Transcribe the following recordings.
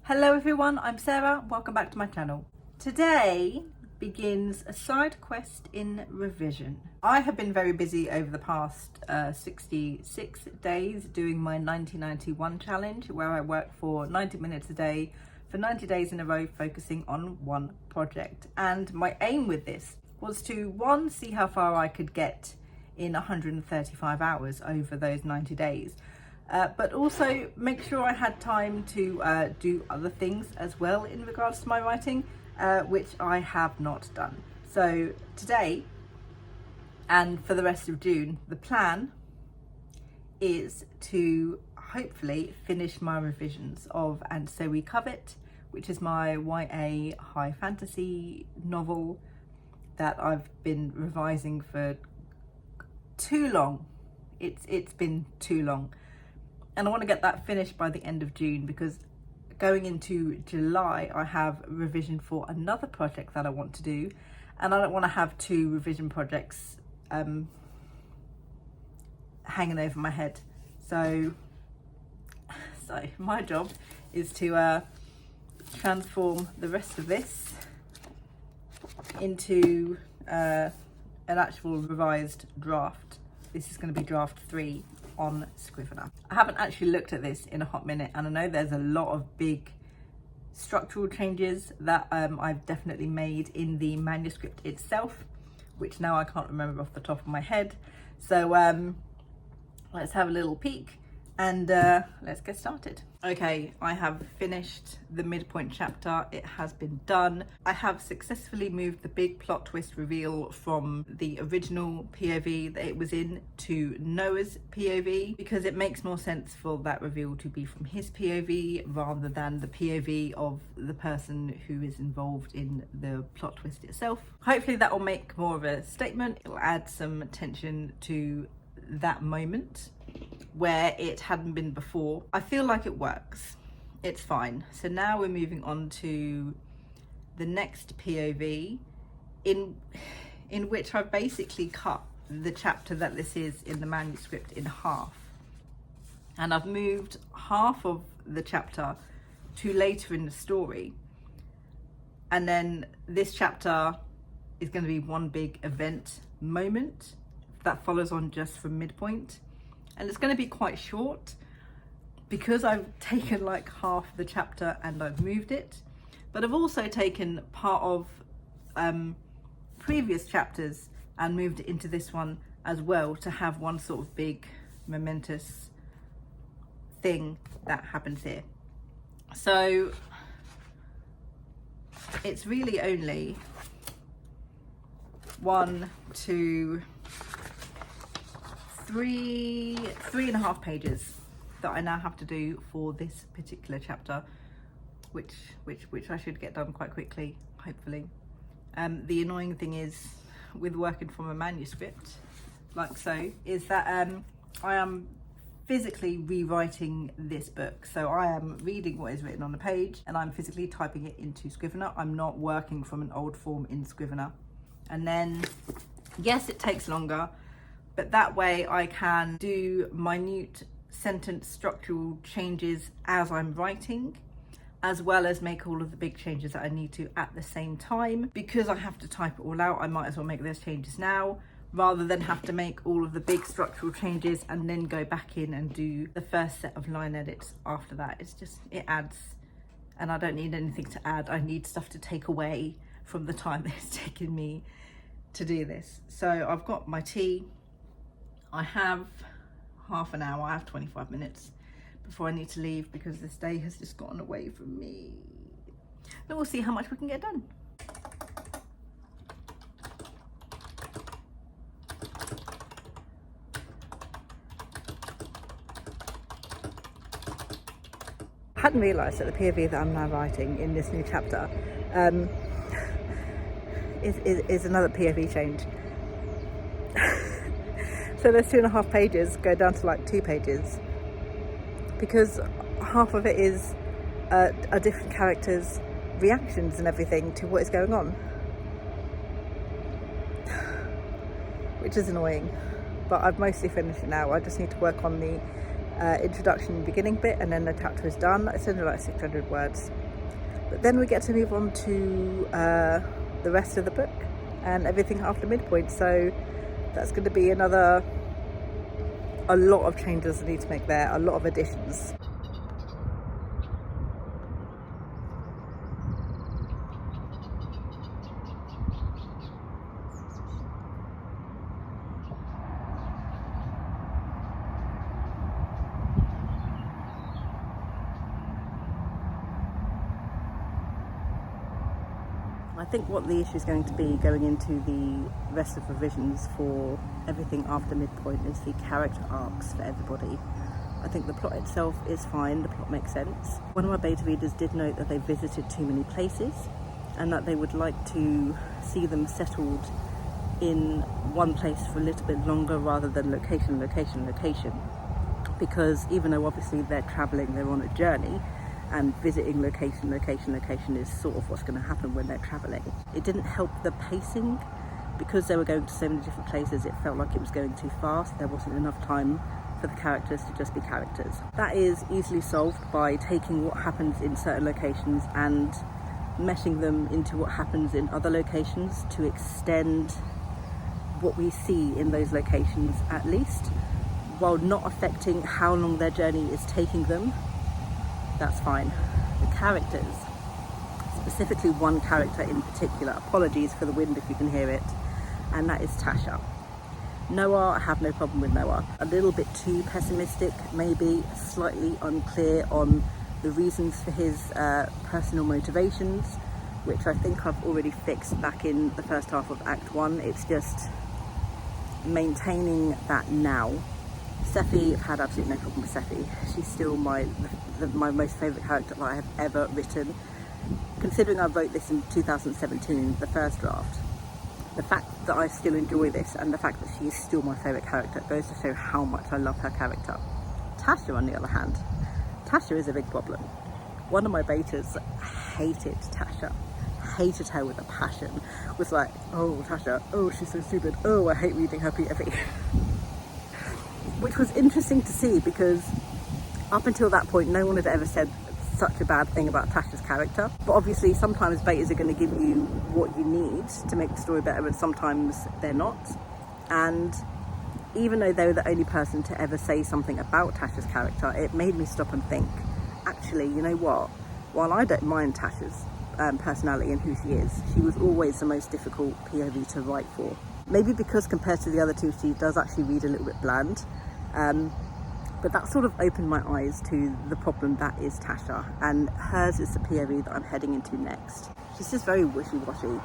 Hello everyone, I'm Sarah, welcome back to my channel. Today begins a side quest in revision. I have been very busy over the past 66 days doing my 90-91 challenge, where I work for 90 minutes a day for 90 days in a row, focusing on one project. And my aim with this was to, one, see how far I could get in 135 hours over those 90 days. But also make sure I had time to do other things as well in regards to my writing, which I have not done. So today and for the rest of June, the plan is to hopefully finish my revisions of And So We Covet, which is my YA high fantasy novel that I've been revising for too long. It's been too long. And I want to get that finished by the end of June, because going into July, I have revision for another project that I want to do. And I don't want to have two revision projects hanging over my head. So my job is to transform the rest of this into an actual revised draft. This is going to be draft 3 on Scrivener. I haven't actually looked at this in a hot minute, and I know there's a lot of big structural changes that I've definitely made in the manuscript itself, which now I can't remember off the top of my head. So let's have a little peek and let's get started. Okay, I have finished the midpoint chapter. It has been done. I have successfully moved the big plot twist reveal from the original POV that it was in to Noah's POV, because it makes more sense for that reveal to be from his POV rather than the POV of the person who is involved in the plot twist itself. Hopefully that will make more of a statement. It will add some tension to that moment where it hadn't been before. I feel like it works. It's fine. So now we're moving on to the next POV in which I've basically cut the chapter that this is in the manuscript in half. And I've moved half of the chapter to later in the story. And then this chapter is going to be one big event moment that follows on just from midpoint. And it's going to be quite short because I've taken like half the chapter and I've moved it. But I've also taken part of previous chapters and moved it into this one as well, to have one sort of big momentous thing that happens here. So it's really only 1, 2, 3.5 pages that I now have to do for this particular chapter, which I should get done quite quickly, hopefully. The annoying thing is with working from a manuscript like so is that I am physically rewriting this book. So I am reading what is written on the page and I'm physically typing it into Scrivener. I'm not working from an old form in Scrivener. And then, yes, it takes longer, but that way I can do minute sentence structural changes as I'm writing, as well as make all of the big changes that I need to at the same time. Because I have to type it all out, I might as well make those changes now, rather than have to make all of the big structural changes and then go back in and do the first set of line edits after that. It's just, it adds, and I don't need anything to add. I need stuff to take away from the time that it's taken me to do this. So I've got my tea. I have half an hour, I have 25 minutes before I need to leave, because this day has just gotten away from me. Then we'll see how much we can get done. I hadn't realised that the POV that I'm now writing in this new chapter is another POV change. So those 2.5 pages go down to like 2 pages, because half of it is a different character's reactions and everything to what is going on, which is annoying. But I've mostly finished it now. I just need to work on the introduction beginning bit, and then the chapter is done. It's only like 600 words. But then we get to move on to the rest of the book and everything after midpoint. So that's going to be a lot of changes I need to make there, a lot of additions. I think what the issue is going to be going into the rest of revisions for everything after midpoint is the character arcs for everybody. I think the plot itself is fine, the plot makes sense. One of my beta readers did note that they visited too many places and that they would like to see them settled in one place for a little bit longer rather than location, location, location. Because even though obviously they're travelling, they're on a journey, and visiting location, location, location is sort of what's going to happen when they're travelling. It didn't help the pacing because they were going to so many different places. It felt like it was going too fast. There wasn't enough time for the characters to just be characters. That is easily solved by taking what happens in certain locations and meshing them into what happens in other locations to extend what we see in those locations at least, while not affecting how long their journey is taking them. That's fine. The characters, specifically one character in particular, apologies for the wind if you can hear it, and that is Tasha. Noah, I have no problem with Noah. A little bit too pessimistic, maybe slightly unclear on the reasons for his personal motivations, which I think I've already fixed back in the first half of Act 1. It's just maintaining that now. Sephi, I've had absolutely no problem with Sephi. She's still my most favourite character that I have ever written. Considering I wrote this in 2017, the first draft, the fact that I still enjoy this and the fact that she is still my favourite character goes to show how much I love her character. Tasha, on the other hand, Tasha is a big problem. One of my betas hated Tasha, hated her with a passion, was like, oh Tasha, oh she's so stupid, oh I hate reading her POV. Which was interesting to see because up until that point no one had ever said such a bad thing about Tasha's character. But obviously sometimes betas are going to give you what you need to make the story better and sometimes they're not. And even though they were the only person to ever say something about Tasha's character, it made me stop and think, actually, you know what, while I don't mind Tasha's personality and who she is, she was always the most difficult POV to write for. Maybe because compared to the other two she does actually read a little bit bland, but that sort of opened my eyes to the problem that is Tasha, and hers is the POV that I'm heading into next. She's just very wishy-washy,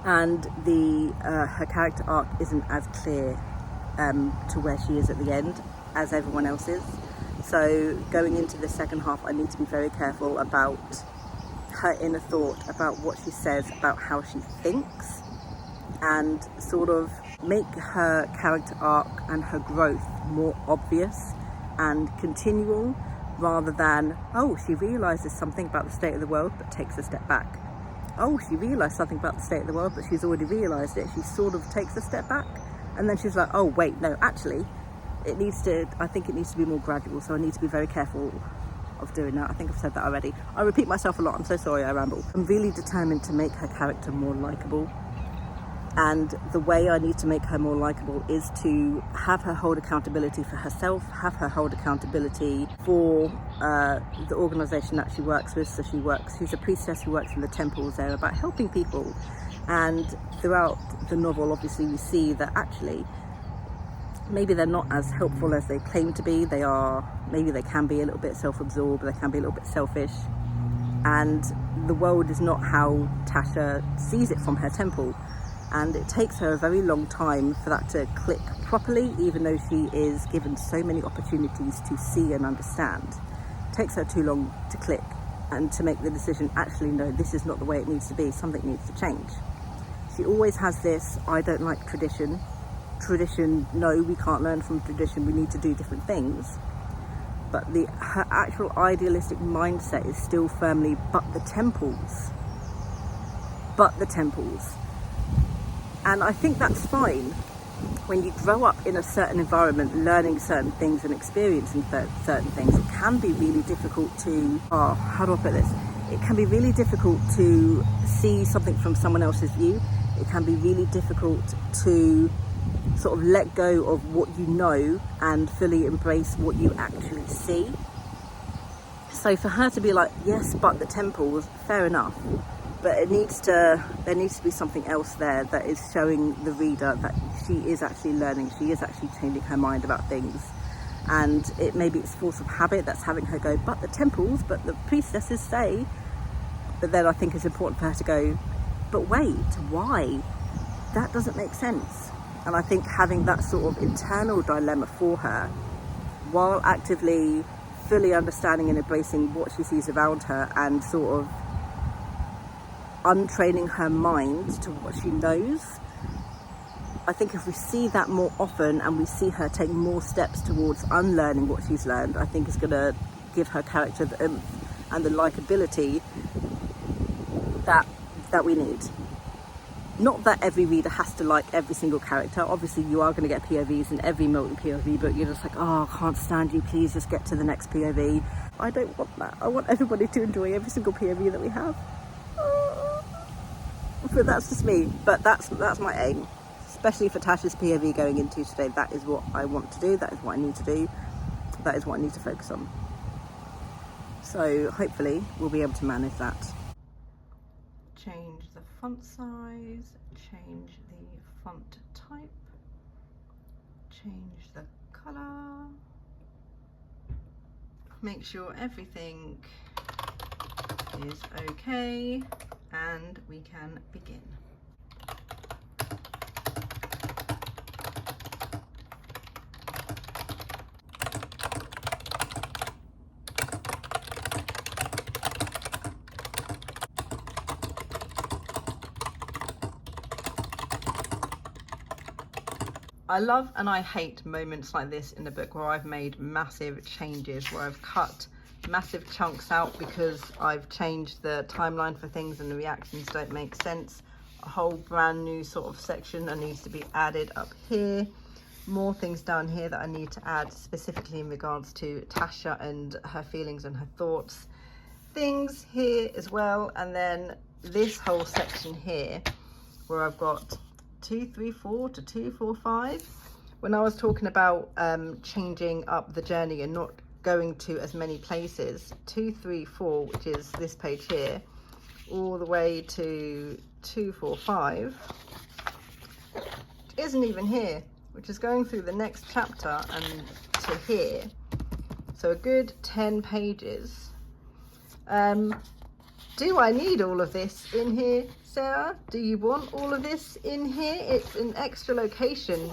and her character arc isn't as clear to where she is at the end as everyone else is. So going into the second half I need to be very careful about her inner thought, about what she says, about how she thinks, and sort of make her character arc and her growth more obvious and continual, rather than, oh, she realises something about the state of the world but takes a step back. Oh, she realised something about the state of the world but she's already realised it. She sort of takes a step back and then she's like, oh wait, no, actually I think it needs to be more gradual, so I need to be very careful of doing that. I think I've said that already. I repeat myself a lot, I'm so sorry, I ramble. I'm really determined to make her character more likeable. And the way I need to make her more likeable is to have her hold accountability for herself, have her hold accountability for the organisation that she works with. So she's a priestess who works in the temples. They're about helping people. And throughout the novel, obviously, we see that actually, maybe they're not as helpful as they claim to be. Maybe they can be a little bit self-absorbed, they can be a little bit selfish. And the world is not how Tasha sees it from her temple. And it takes her a very long time for that to click properly, even though she is given so many opportunities to see and understand. It takes her too long to click and to make the decision, actually, no, this is not the way it needs to be, something needs to change. She always has this, I don't like tradition. Tradition, no, we can't learn from tradition, we need to do different things. But her actual idealistic mindset is still firmly, but the temples. And I think that's fine, when you grow up in a certain environment, learning certain things and experiencing certain things, it can be really difficult to, how do I put this? It can be really difficult to see something from someone else's view. It can be really difficult to sort of let go of what you know and fully embrace what you actually see. So for her to be like, yes, but the temples, fair enough. But there needs to be something else there that is showing the reader that she is actually learning, she is actually changing her mind about things. And maybe it's force of habit that's having her go, but the temples, but the priestesses say. But then I think it's important for her to go, but wait, why? That doesn't make sense. And I think having that sort of internal dilemma for her, while actively fully understanding and embracing what she sees around her and sort of untraining her mind to what she knows. I think if we see that more often and we see her take more steps towards unlearning what she's learned, I think it's going to give her character the oomph and the likability that we need. Not that every reader has to like every single character. Obviously you are going to get POVs in every Milton POV, but you're just like, oh, I can't stand you, please just get to the next POV. I don't want that. I want everybody to enjoy every single POV that we have. But that's just me. But that's my aim, especially for Tasha's POV going into today. That is what I want to do. That is what I need to do. That is what I need to focus on. So hopefully we'll be able to manage that. Change the font size, change the font type, change the colour, make sure everything is okay, and we can begin. I love and I hate moments like this in the book where I've made massive changes, where I've cut massive chunks out because I've changed the timeline for things and the reactions don't make sense. A whole brand new sort of section that needs to be added up here. More things down here that I need to add specifically in regards to Tasha and her feelings and her thoughts. Things here as well, and then this whole section here where I've got 234 to 245. When I was talking about changing up the journey and not going to as many places, 234, which is this page here, all the way to 245 isn't even here, which is going through the next chapter and to here, so a good 10 pages. Do I need all of this in here, Sarah? Do you want all of this in here? It's an extra location.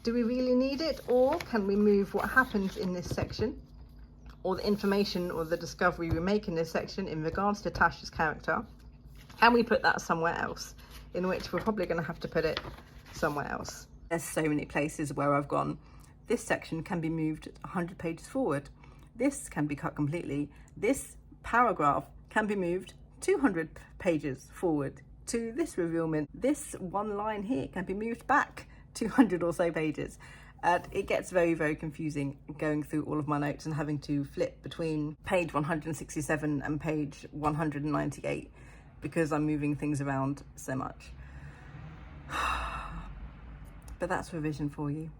Do we really need it? Or can we move what happens in this section, or the information or the discovery we make in this section in regards to Tasha's character? Can we put that somewhere else? In which we're probably going to have to put it somewhere else. There's so many places where I've gone, this section can be moved 100 pages forward. This can be cut completely. This paragraph can be moved 200 pages forward to this revealment. This one line here can be moved back 200 or so pages. It gets very, very confusing going through all of my notes and having to flip between page 167 and page 198 because I'm moving things around so much. But that's revision for you.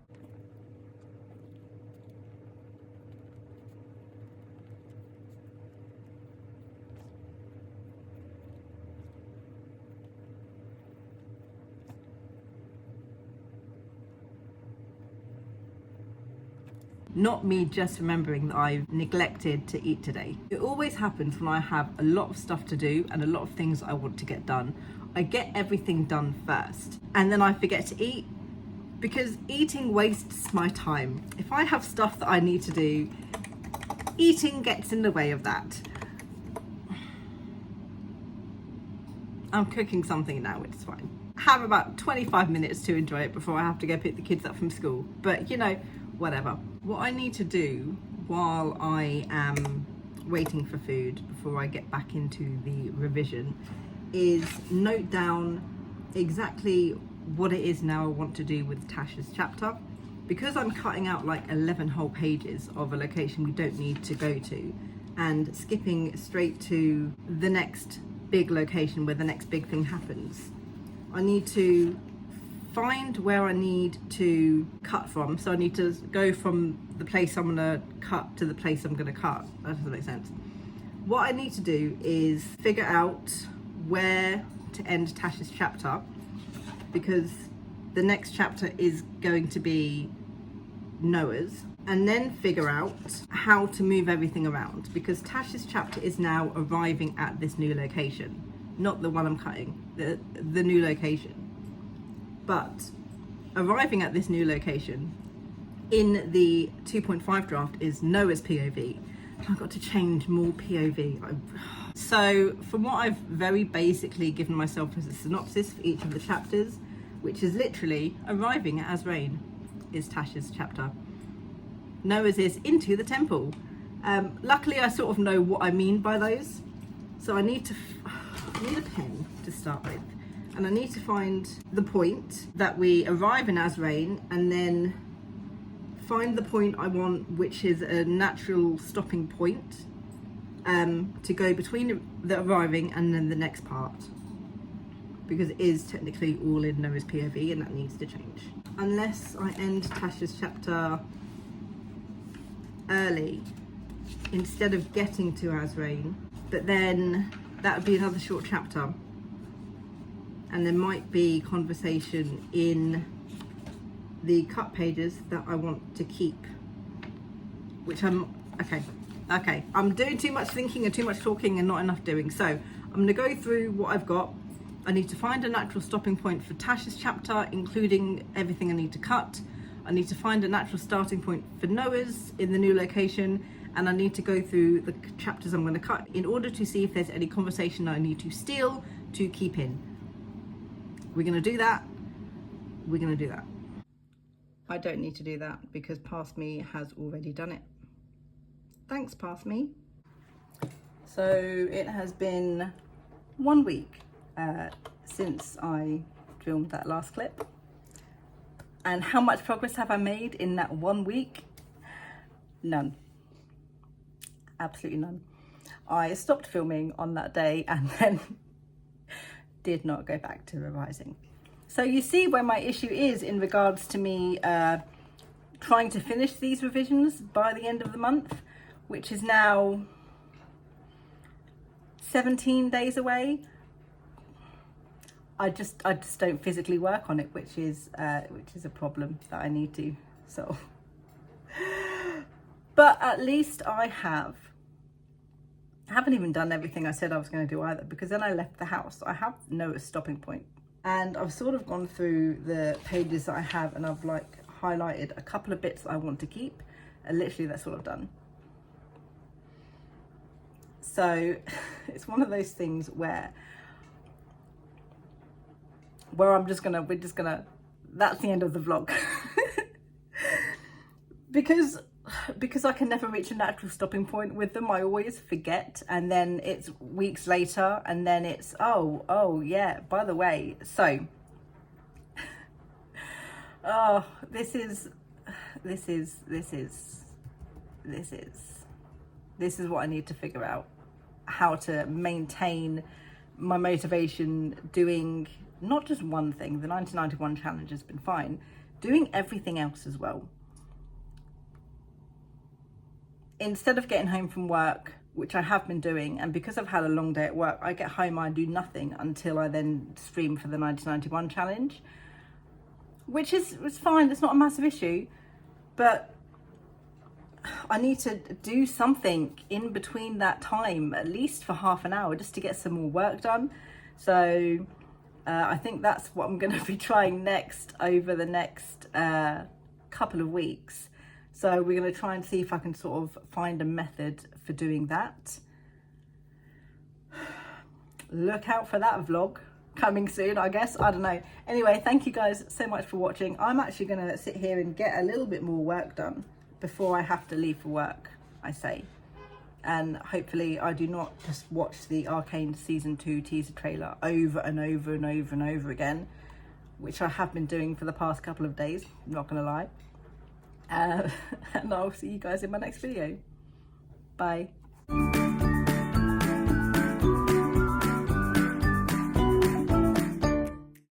Not me just remembering that I've neglected to eat today. It always happens when I have a lot of stuff to do and a lot of things I want to get done. I get everything done first and then I forget to eat because eating wastes my time. If I have stuff that I need to do, eating gets in the way of that. I'm cooking something now, which is fine. I have about 25 minutes to enjoy it before I have to go pick the kids up from school. But you know, whatever. What I need to do while I am waiting for food before I get back into the revision is note down exactly what it is now I want to do with Tasha's chapter. Because I'm cutting out like 11 whole pages of a location we don't need to go to and skipping straight to the next big location where the next big thing happens, I need to find where I need to cut from. So I need to go from the place I'm gonna cut to the place I'm gonna cut. That doesn't make sense. What I need to do is figure out where to end Tasha's chapter, because the next chapter is going to be Noah's, and then figure out how to move everything around, because Tasha's chapter is now arriving at this new location, not the one I'm cutting, the new location. But arriving at this new location in the 2.5 draft is Noah's POV. I've got to change more POV. So from what I've very basically given myself as a synopsis for each of the chapters, which is literally arriving at Azrain, is Tasha's chapter. Noah's is into the temple. Luckily I sort of know what I mean by those. So I need a pen to start with. And I need to find the point that we arrive in Azrain, and then find the point I want, which is a natural stopping point to go between the arriving and then the next part, because it is technically all in Noah's POV and that needs to change. Unless I end Tasha's chapter early instead of getting to Azrain, but then that would be another short chapter. And there might be conversation in the cut pages that I want to keep, which okay, I'm doing too much thinking and too much talking and not enough doing. So I'm going to go through what I've got. I need to find a natural stopping point for Tasha's chapter, including everything I need to cut. I need to find a natural starting point for Noah's in the new location, and I need to go through the chapters I'm going to cut in order to see if there's any conversation I need to steal to keep in. We're going to do that. We're going to do that. I don't need to do that because Past Me has already done it. Thanks, Past Me. So it has been 1 week since I filmed that last clip. And how much progress have I made in that 1 week? None. Absolutely none. I stopped filming on that day and then did not go back to revising. So you see where my issue is in regards to me trying to finish these revisions by the end of the month, which is now 17 days away. I just don't physically work on it, which is a problem that I need to solve. But at least I haven't even done everything I said I was going to do either, because then I left the house. I have no stopping point, and I've sort of gone through the pages that I have, and I've like highlighted a couple of bits that I want to keep, and literally that's all I've done. So it's one of those things where we're just gonna that's the end of the vlog. because I can never reach a natural stopping point with them. I always forget, and then it's weeks later, and then it's oh yeah, by the way, so oh, this is what I need to figure out, how to maintain my motivation doing not just one thing. The 1991 challenge has been fine, doing everything else as well. Instead of getting home from work, which I have been doing, and because I've had a long day at work, I get home, I do nothing until I then stream for the 1991 challenge, which is fine. It's not a massive issue, but I need to do something in between that time, at least for half an hour, just to get some more work done. So I think that's what I'm going to be trying next over the next couple of weeks. So we're going to try and see if I can sort of find a method for doing that. Look out for that vlog coming soon, I guess. I don't know. Anyway, thank you guys so much for watching. I'm actually going to sit here and get a little bit more work done before I have to leave for work, I say. And hopefully I do not just watch the Arcane Season 2 teaser trailer over and over and over and over again. which I have been doing for the past couple of days, not gonna lie. And I'll see you guys in my next video. Bye.